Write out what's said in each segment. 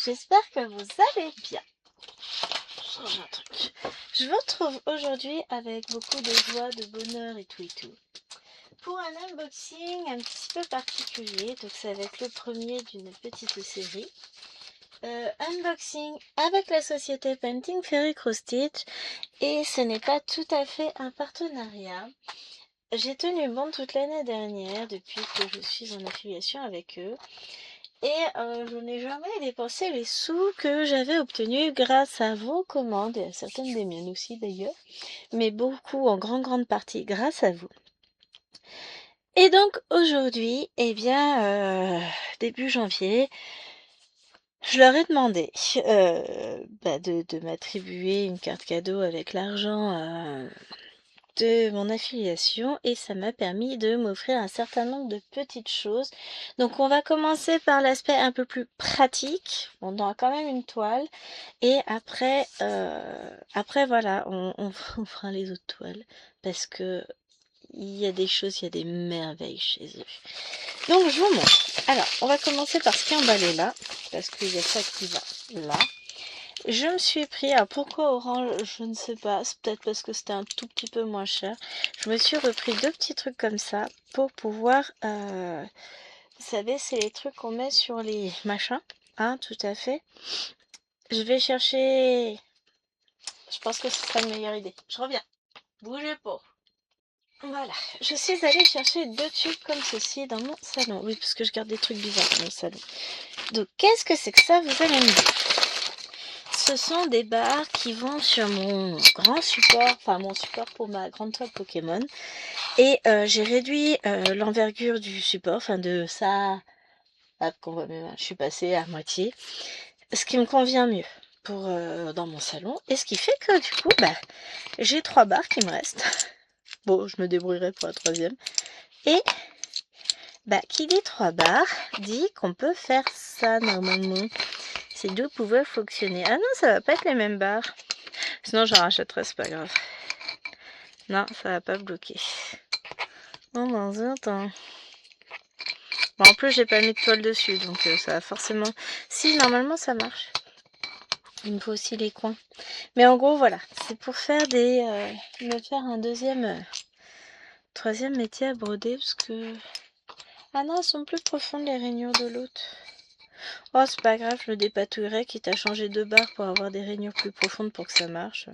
j'espère que vous allez bien. Je change un truc. Je vous retrouve aujourd'hui avec beaucoup de joie, de bonheur et tout pour un unboxing un petit peu particulier. Donc ça va être le premier d'une petite série. Unboxing avec la société Painting Fairy Cross Stitch, et ce n'est pas tout à fait un partenariat. J'ai tenu bon toute l'année dernière depuis que je suis en affiliation avec eux. Et je n'ai jamais dépensé les sous que j'avais obtenus grâce à vos commandes, et à certaines des miennes aussi d'ailleurs, mais beaucoup, en grande partie, grâce à vous. Et donc aujourd'hui, début janvier, je leur ai demandé de m'attribuer une carte cadeau avec l'argent de mon affiliation, et ça m'a permis de m'offrir un certain nombre de petites choses. Donc on va commencer par l'aspect un peu plus pratique. On aura quand même une toile, et après voilà, on fera les autres toiles, parce que il y a des choses, il y a des merveilles chez eux. Donc je vous montre. Alors on va commencer par ce qui est emballé là, parce qu'il y a ça qui va là. Je me suis pris, alors pourquoi orange, je ne sais pas, c'est peut-être parce que c'était un tout petit peu moins cher. Je me suis repris deux petits trucs comme ça pour pouvoir, vous savez, c'est les trucs qu'on met sur les machins, hein, tout à fait. Je vais chercher, je pense que ce sera une meilleure idée. Je reviens, bougez pas. Voilà, je suis allée chercher deux tubes comme ceci dans mon salon. Oui, parce que je garde des trucs bizarres dans mon salon. Donc, qu'est-ce que c'est que ça, vous allez me dire? Ce sont des barres qui vont sur mon grand support, enfin mon support pour ma grande toile Pokémon. Et j'ai réduit l'envergure du support, enfin de ça, hop, qu'on voit même, je suis passée à moitié. Ce qui me convient mieux pour dans mon salon. Et ce qui fait que du coup, j'ai 3 barres qui me restent. Bon, je me débrouillerai pour la troisième. Et qui dit 3 barres dit qu'on peut faire ça normalement. Ces deux pouvaient fonctionner. Ah non, ça va pas être les mêmes barres. Sinon j'en rachèterai, c'est pas grave. Non, ça va pas bloquer. Oh mon dieu, attends. Bon, en plus j'ai pas mis de toile dessus, donc ça va forcément... Si, normalement ça marche. Il me faut aussi les coins. Mais en gros, voilà. C'est pour faire des... me faire un deuxième... troisième métier à broder, parce que... Ah non, elles sont plus profondes les rainures de l'autre. Oh, c'est pas grave, je le dépatouillerai, quitte à changer de barre pour avoir des rainures plus profondes pour que ça marche.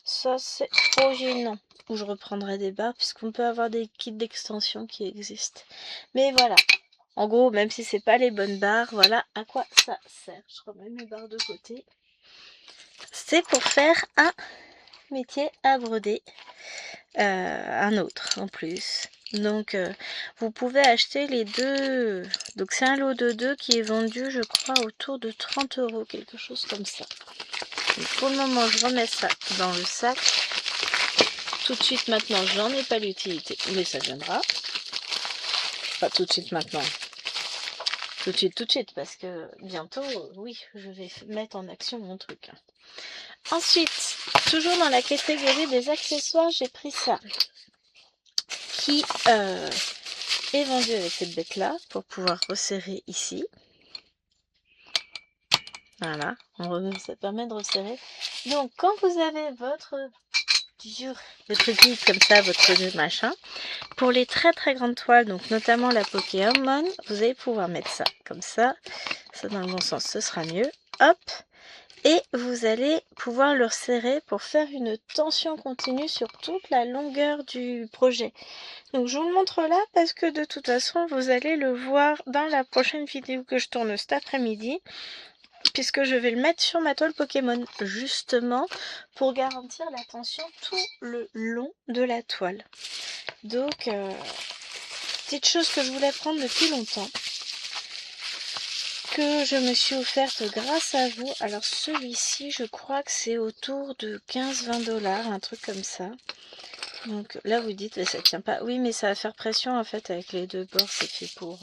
Ça, c'est trop gênant. Ou je reprendrai des barres, puisqu'on peut avoir des kits d'extension qui existent. Mais voilà. En gros, même si c'est pas les bonnes barres, voilà à quoi ça sert. Je remets mes barres de côté. C'est pour faire un métier à broder. Un autre en plus. Donc vous pouvez acheter les deux. Donc c'est un lot de 2 qui est vendu, je crois, autour de 30 €, quelque chose comme ça. Donc, pour le moment, je remets ça dans le sac. Tout de suite maintenant, j'en ai pas l'utilité, mais ça viendra. Pas tout de suite maintenant. Tout de suite, parce que bientôt, oui, je vais mettre en action mon truc. Ensuite, toujours dans la catégorie des accessoires, j'ai pris ça, qui est vendu avec cette bête là, pour pouvoir resserrer ici. Voilà, ça permet de resserrer. Donc quand vous avez votre guide comme ça, votre machin, pour les très grandes toiles, donc notamment la Pokémon, vous allez pouvoir mettre ça comme ça dans le bon sens, ce sera mieux. Hop, et vous allez pouvoir le resserrer pour faire une tension continue sur toute la longueur du projet. Donc je vous le montre là parce que de toute façon vous allez le voir dans la prochaine vidéo que je tourne cet après-midi, puisque je vais le mettre sur ma toile Pokémon justement pour garantir la tension tout le long de la toile. Donc petite chose que je voulais prendre depuis longtemps, que je me suis offerte grâce à vous. Alors celui-ci, je crois que c'est autour de 15-20 $, un truc comme ça. Donc là vous dites, mais ça tient pas. Oui, mais ça va faire pression en fait avec les deux bords, c'est fait pour.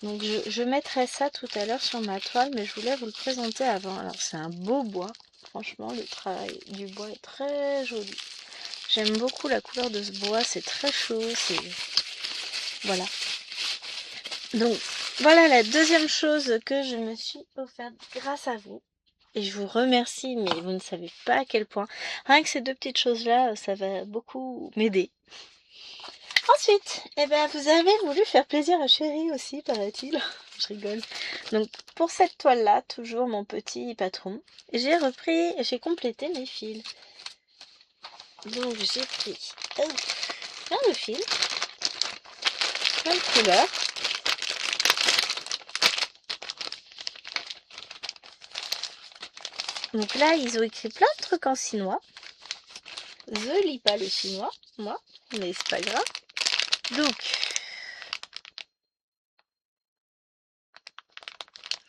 Donc je mettrai ça tout à l'heure sur ma toile, mais je voulais vous le présenter avant. Alors c'est un beau bois, franchement le travail du bois est très joli. J'aime beaucoup la couleur de ce bois, c'est très chaud, c'est... Voilà. Donc Voilà la deuxième chose que je me suis offerte grâce à vous. Et je vous remercie, mais vous ne savez pas à quel point. Rien que ces deux petites choses-là, ça va beaucoup m'aider. Ensuite, eh ben, vous avez voulu faire plaisir à Chéri aussi, paraît-il. Je rigole. Donc, pour cette toile-là, toujours mon petit patron, j'ai complété mes fils. Donc, j'ai pris plein de fils, plein de couleurs. Donc là, ils ont écrit plein de trucs en chinois. Je lis pas le chinois, moi, mais c'est pas grave. Donc,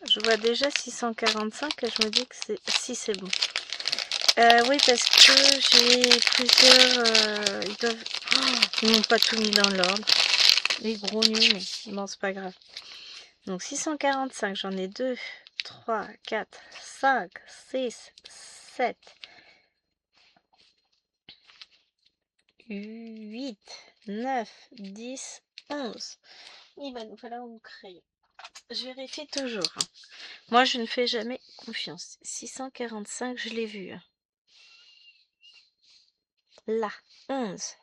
je vois déjà 645 et je me dis que c'est bon. Oui, parce que j'ai plusieurs... ils m'ont pas tout mis dans l'ordre. Les gros nuls, mais bon, c'est pas grave. Donc 645, j'en ai 2, 3, 4, 5, 6, 7, 8, 9, 10, 11. Il va nous falloir un crayon. Je vérifie toujours. Moi, je ne fais jamais confiance. 645, je l'ai vu. Là, 11.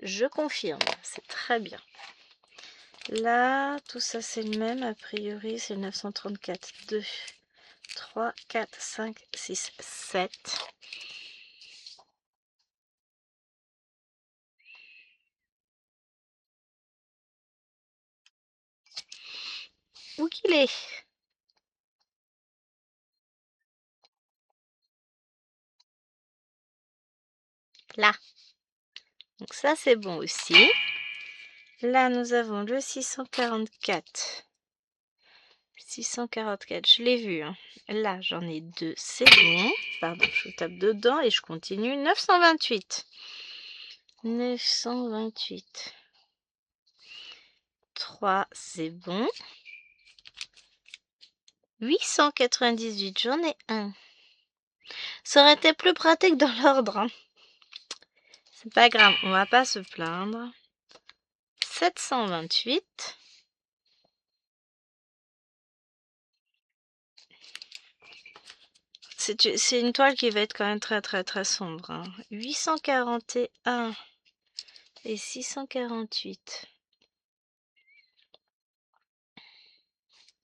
Je confirme, c'est très bien. Là, tout ça, c'est le même. A priori, c'est le 934. 2, 3, 4, 5, 6, 7. Où qu'il est? Là. Donc ça, c'est bon aussi. Là, nous avons le 644. 644, je l'ai vu. Là, j'en ai 2, c'est bon. Pardon, je tape dedans et je continue. 928. 928. 3, c'est bon. 898, j'en ai un. Ça aurait été plus pratique dans l'ordre. C'est pas grave, on va pas se plaindre. 728. C'est une toile qui va être quand même très très très sombre. 841 et 648.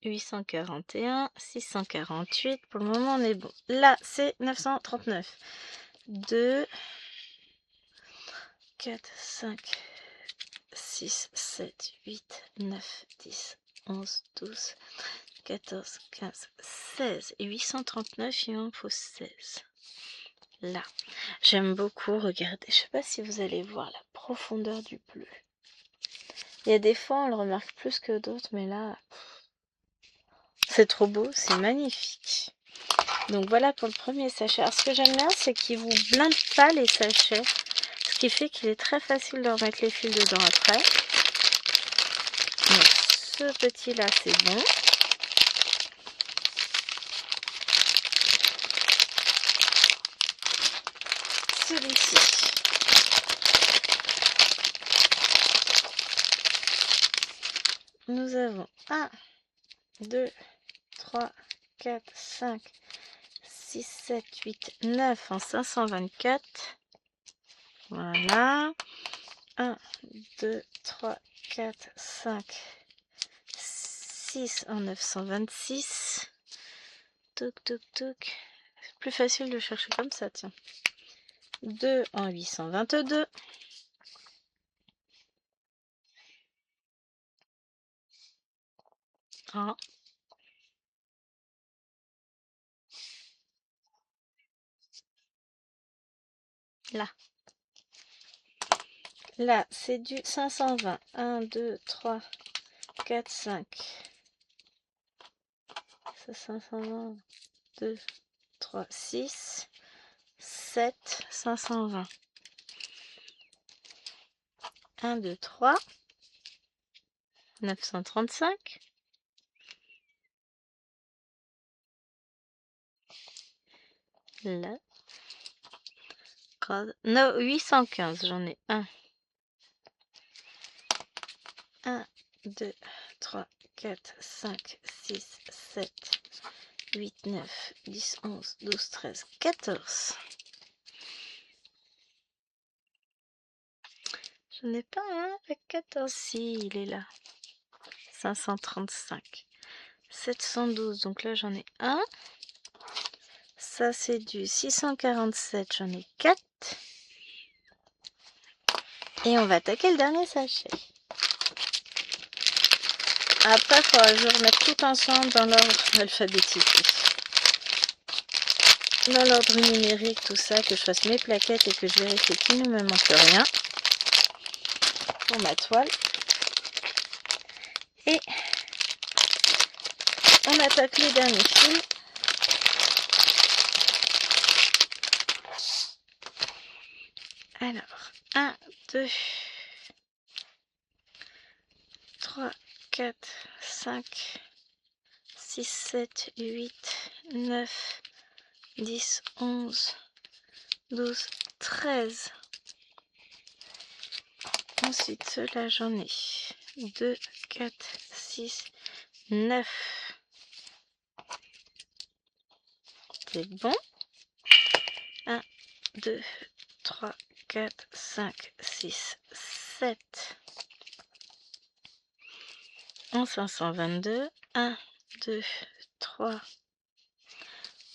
841, 648. Pour le moment, on est bon. Là, c'est 939. 2, 4, 5, 6, 7, 8, 9, 10, 11, 12, 14, 15, 16. Et 839, il m'en faut 16. Là. J'aime beaucoup regarder. Je sais pas si vous allez voir la profondeur du bleu. Il y a des fois, on le remarque plus que d'autres, mais là, c'est trop beau, c'est magnifique. Donc voilà pour le premier sachet. Alors ce que j'aime bien, c'est qu'il vous blinde pas les sachets, ce qui fait qu'il est très facile de remettre les fils dedans après. Donc ce petit là, c'est bon. Celui-ci. Nous avons 1, 2, 3, 4, 5, 6, 7, 8, 9 en 524. Voilà. 1, 2, 3, 4, 5, 6 en 926. Toc, toc, toc. C'est plus facile de chercher comme ça, tiens. 2 en 822. Un. Là. Là, c'est du 520. 1, 2, 3, 4, 5. C'est 520. 2, 3, 6, 7, 520. 1, 2, 3, 935. Là. Non, 815, j'en ai un. 1, 2, 3, 4, 5, 6, 7, 8, 9, 10, 11, 12, 13, 14. Je n'ai pas un avec 14. Si, il est là. 535. 712. Donc là, j'en ai un. Ça, c'est du 647. J'en ai 4. Et on va attaquer le dernier sachet. Après, il faudra que je remette tout ensemble dans l'ordre alphabétique. Dans l'ordre numérique, tout ça, que je fasse mes plaquettes et que je vérifie qu'il ne me manque rien pour ma toile. Et on attaque les derniers fils. Alors, 1, 2, 3, 4, 5, 6, 7, 8, 9, 10, 11, 12, 13. Ensuite, ceux-là, j'en ai 2, 4, 6, 9. C'est bon. 1, 2, 3, 4, 5, 6, 7. En 522. 1, 2, 3.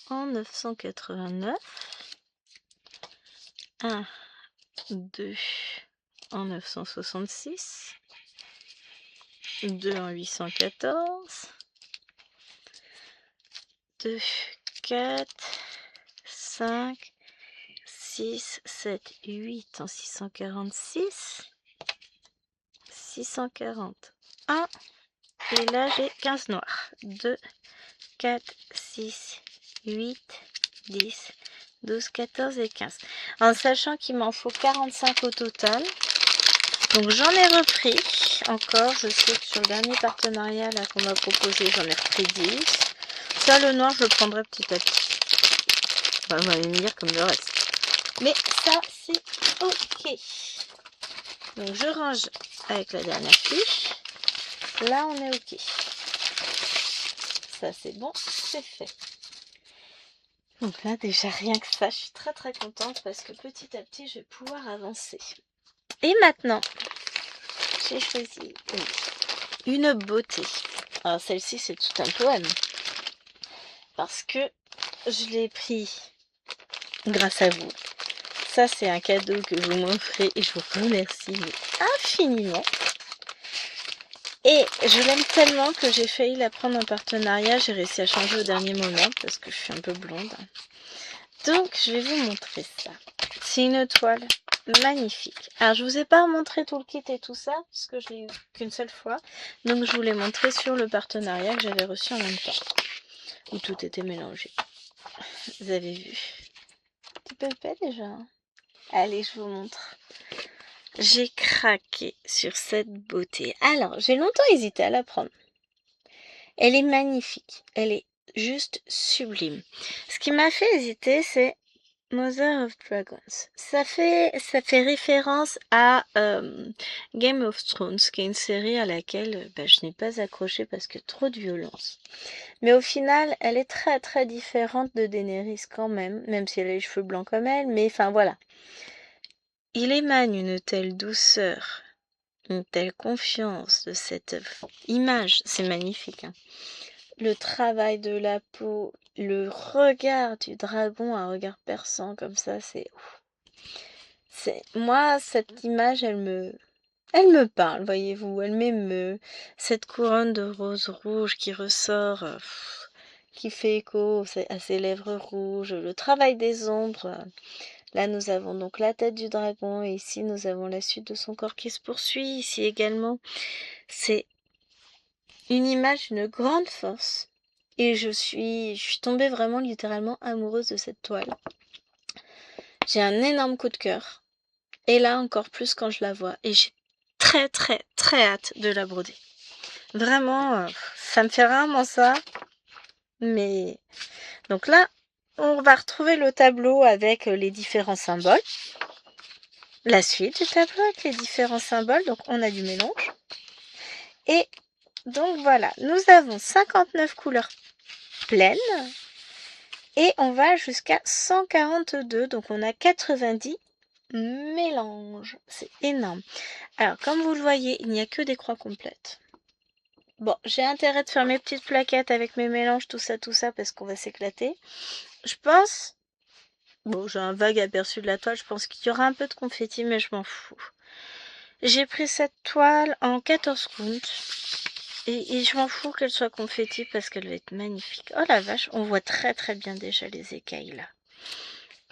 En 989. 1, 2. En 966. 2 en 814. 2, 4, 5, 6, 7, 8 en 646. 641. Et là, j'ai 15 noirs. 2, 4, 6, 8, 10, 12, 14 et 15. En sachant qu'il m'en faut 45 au total. Donc j'en ai repris encore. Je sais que sur le dernier partenariat là qu'on m'a proposé, j'en ai repris 10. Ça, le noir, je le prendrai petit à petit. Bah, vous allez me dire comme le reste. Mais ça, c'est ok. Donc je range avec la dernière fiche. Là, on est ok. Ça, c'est bon, c'est fait. Donc là, déjà, rien que ça, je suis très très contente parce que petit à petit, je vais pouvoir avancer. Et maintenant, j'ai choisi une beauté. Alors, celle-ci, c'est tout un poème. Parce que je l'ai pris grâce à vous. Ça, c'est un cadeau que vous m'offrez et je vous remercie infiniment. Et je l'aime tellement que j'ai failli la prendre en partenariat. J'ai réussi à changer au dernier moment parce que je suis un peu blonde. Donc, je vais vous montrer ça. C'est une toile magnifique. Alors, je vous ai pas montré tout le kit et tout ça parce que je l'ai eu qu'une seule fois. Donc, je vous l'ai montré sur le partenariat que j'avais reçu en même temps. Où tout était mélangé. Vous avez vu. Tu peux pas déjà. Allez, je vous montre. J'ai craqué sur cette beauté. Alors, j'ai longtemps hésité à la prendre. Elle est magnifique. Elle est juste sublime. Ce qui m'a fait hésiter, c'est Mother of Dragons. Ça fait référence à Game of Thrones, qui est une série à laquelle je n'ai pas accroché parce que trop de violence. Mais au final, elle est très très différente de Daenerys quand même si elle a les cheveux blancs comme elle, mais enfin voilà. Il émane une telle douceur, une telle confiance de cette image, c'est magnifique. Hein. Le travail de la peau, le regard du dragon, un regard perçant comme ça, c'est moi cette image, elle me parle, voyez-vous, elle m'émeut. Cette couronne de rose rouge qui ressort, qui fait écho à ses lèvres rouges, le travail des ombres. Là, nous avons donc la tête du dragon et ici, nous avons la suite de son corps qui se poursuit. Ici également, c'est une image d'une grande force. Et je suis tombée vraiment littéralement amoureuse de cette toile. J'ai un énorme coup de cœur. Et là, encore plus quand je la vois. Et j'ai très, très, très hâte de la broder. Vraiment, ça me fait rarement ça. Mais donc là, on va retrouver le tableau avec les différents symboles. La suite du tableau avec les différents symboles. Donc, on a du mélange. Et Donc voilà, nous avons 59 couleurs pleines et on va jusqu'à 142, donc on a 90 mélanges. C'est énorme. Alors, comme vous le voyez, il n'y a que des croix complètes. Bon, j'ai intérêt de faire mes petites plaquettes avec mes mélanges, tout ça, parce qu'on va s'éclater. Je pense... Bon, j'ai un vague aperçu de la toile, je pense qu'il y aura un peu de confetti, mais je m'en fous. J'ai pris cette toile en 14 counts. Et je m'en fous qu'elle soit confetti parce qu'elle va être magnifique. Oh la vache, on voit très très bien déjà les écailles là.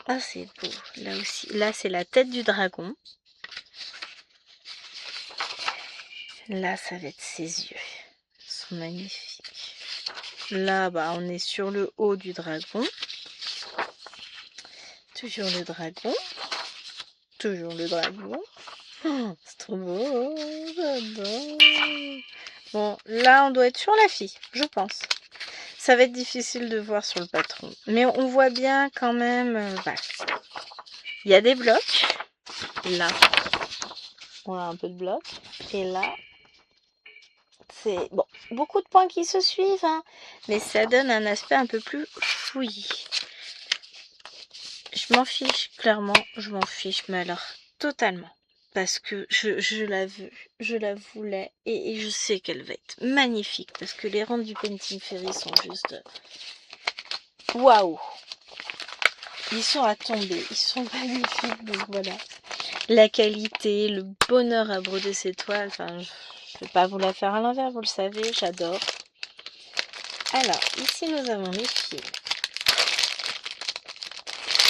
Ah, c'est beau. Là aussi, là c'est la tête du dragon. Là, ça va être ses yeux. Ils sont magnifiques. Là, bah, on est sur le haut du dragon. Toujours le dragon. Toujours le dragon. Oh, c'est trop beau. J'adore. Bon, là, on doit être sur la fille, je pense. Ça va être difficile de voir sur le patron. Mais on voit bien quand même... il y a des blocs. Là, on a un peu de blocs. Et là, c'est... Bon, beaucoup de points qui se suivent, hein, mais ça donne un aspect un peu plus fouillis. Je m'en fiche, clairement, je m'en fiche, mais alors, totalement. Parce que je la veux, je la voulais, et je sais qu'elle va être magnifique, parce que les rangs du Painting Fairy sont juste... Waouh! Ils sont à tomber, ils sont magnifiques, donc voilà. La qualité, le bonheur à broder ces toiles, enfin, je vais pas vous la faire à l'envers, vous le savez, j'adore. Alors, ici nous avons les fils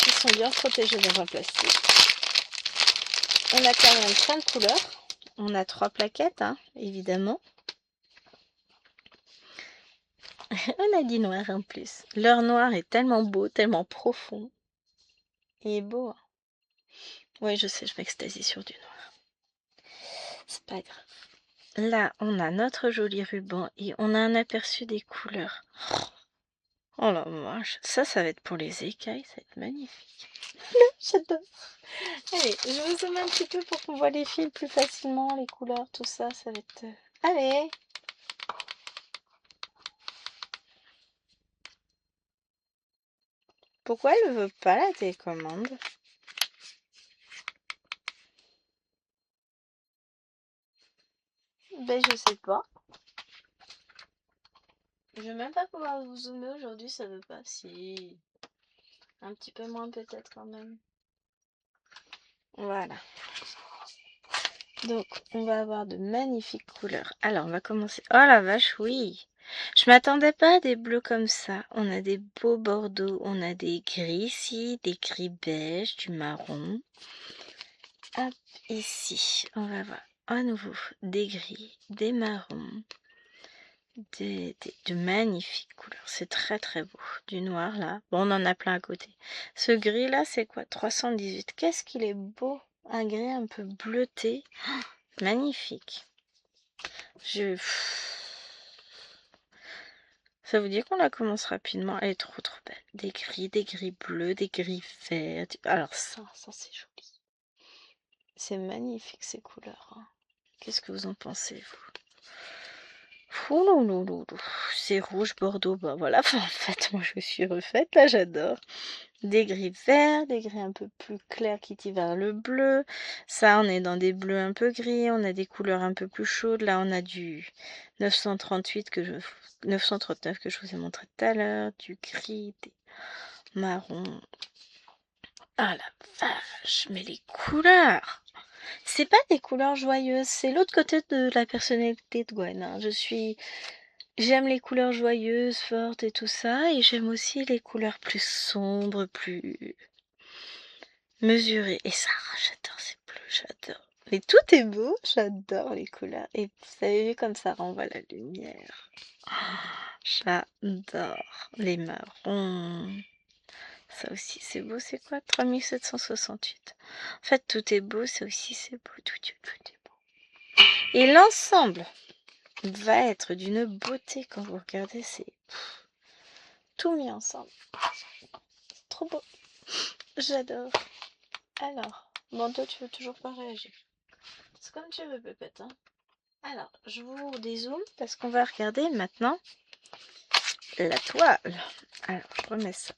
qui sont bien protégés dans un plastique. On a quand même plein de couleurs. On a 3 plaquettes, hein, évidemment. On a du noir en plus. Leur noir est tellement beau, tellement profond. Il est beau. Hein. Oui, je sais, je m'extasie sur du noir. C'est pas grave. Là, on a notre joli ruban et on a un aperçu des couleurs. Oh la vache, ça va être pour les écailles, ça va être magnifique. J'adore. Allez, je vous zoome un petit peu pour qu'on voit les fils plus facilement, les couleurs, tout ça, ça va être... Allez! Pourquoi elle ne veut pas la télécommande? Ben, je sais pas. Je vais même pas pouvoir vous zoomer aujourd'hui, ça veut pas. Si. Un petit peu moins peut-être quand même. Voilà. Donc, on va avoir de magnifiques couleurs. Alors, on va commencer. Oh la vache, oui. Je m'attendais pas à des bleus comme ça. On a des beaux bordeaux, on a des gris ici, des gris beige, du marron. Hop, ici, on va voir à nouveau des gris, des marrons, de magnifiques couleurs. C'est très très beau. Du noir là. Bon, on en a plein à côté. Ce gris là, c'est quoi? 318. Qu'est-ce qu'il est beau. Un gris un peu bleuté. Magnifique. Ça vous dit qu'on la commence rapidement? Elle est trop trop belle. Des gris bleus, des gris verts. Alors ça c'est joli. C'est magnifique ces couleurs. Hein. Qu'est-ce que vous en pensez, vous? Ouh, c'est rouge, bordeaux, bah voilà, enfin, en fait, moi je suis refaite, là j'adore. Des gris verts, des gris un peu plus clairs qui tirent vers le bleu. Ça, on est dans des bleus un peu gris, on a des couleurs un peu plus chaudes. Là, on a du 938 939 que je vous ai montré tout à l'heure, du gris, des marrons. Ah la vache, mais les couleurs! C'est pas des couleurs joyeuses, c'est l'autre côté de la personnalité de Gwen. Hein. J'aime les couleurs joyeuses, fortes et tout ça, et j'aime aussi les couleurs plus sombres, plus mesurées. Et ça, j'adore ces bleus, j'adore. Mais tout est beau, j'adore les couleurs. Et vous avez vu comme ça renvoie la lumière. J'adore les marrons. Ça aussi, c'est beau, c'est quoi? 3768. En fait, tout est beau, ça aussi, c'est beau. Tout est beau. Et l'ensemble va être d'une beauté quand vous regardez, c'est tout mis ensemble. Trop beau. J'adore. Alors, bon, toi, tu veux toujours pas réagir. C'est comme tu veux, Pépette. Hein. Alors, je vous dézoome parce qu'on va regarder maintenant la toile. Alors, je remets ça.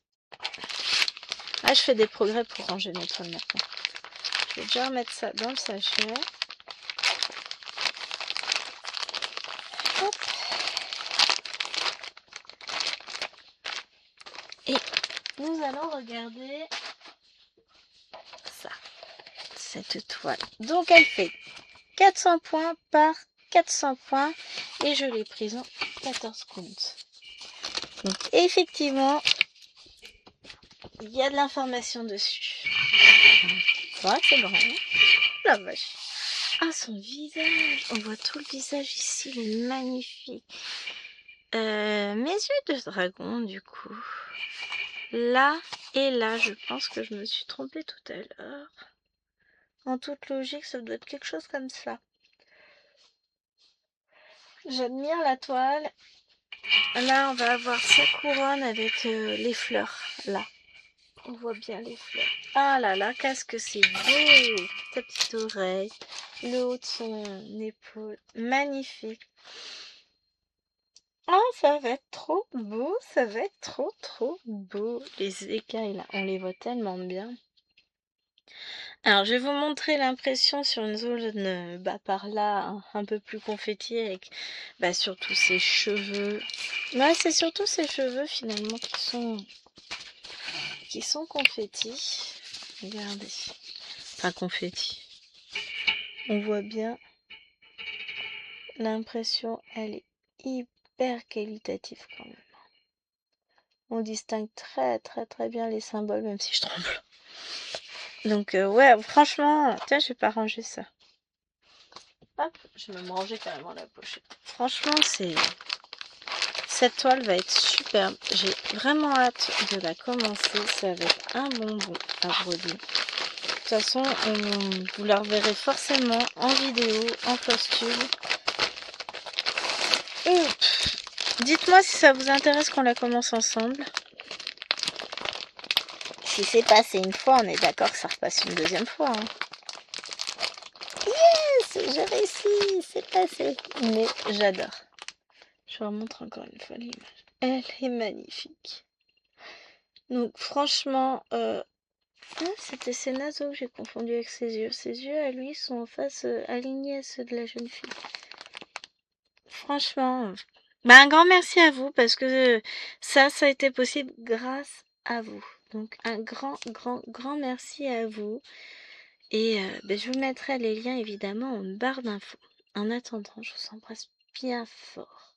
Ah, je fais des progrès pour ranger mes toiles maintenant. Je vais déjà remettre ça dans le sachet. Hop. Et nous allons regarder ça, cette toile. Donc, elle fait 400 points par 400 points et je l'ai prise en 14 comptes. Donc, effectivement, il y a de l'information dessus. Ouais, c'est grand. Hein, la vache. Ah, son visage. On voit tout le visage ici. Il est magnifique. Mes yeux de dragon, du coup. Là et là, je pense que je me suis trompée tout à l'heure. En toute logique, ça doit être quelque chose comme ça. J'admire la toile. Là, on va avoir sa couronne avec les fleurs. Là. On voit bien les fleurs. Ah là là, qu'est-ce que c'est beau! Sa petite oreille, le haut de son épaule. Magnifique. Ah, ça va être trop beau. Ça va être trop beau. Les écailles, là, on les voit tellement bien. Alors, je vais vous montrer l'impression sur une zone par là, un peu plus confetti avec surtout ses cheveux. Ouais, c'est surtout ses cheveux finalement qui sont confettis. Regardez. Enfin, confetti. On voit bien l'impression, elle est hyper qualitative quand même. On distingue très bien les symboles, même si je tremble. Donc ouais, franchement, tiens, je vais pas ranger ça. Hop, je vais me ranger carrément la pochette. Franchement, cette toile va être superbe. J'ai vraiment hâte de la commencer. Ça va être un bonbon à broder. De toute façon, vous la reverrez forcément en vidéo, en costume. Dites-moi si ça vous intéresse qu'on la commence ensemble. Si c'est passé une fois, on est d'accord que ça repasse une deuxième fois. Hein. Yes, j'ai réussi, c'est passé. Mais j'adore. Je vous remontre encore une fois l'image. Elle est magnifique. Donc franchement, c'était ses naseaux que j'ai confondu avec ses yeux. Ses yeux à lui sont en face alignés à ceux de la jeune fille. Franchement, un grand merci à vous parce que ça a été possible grâce à vous. Donc un grand merci à vous. Et je vous mettrai les liens évidemment en barre d'infos. En attendant, je vous embrasse bien fort.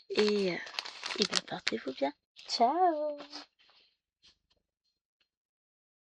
Et portez-vous bien. Ciao!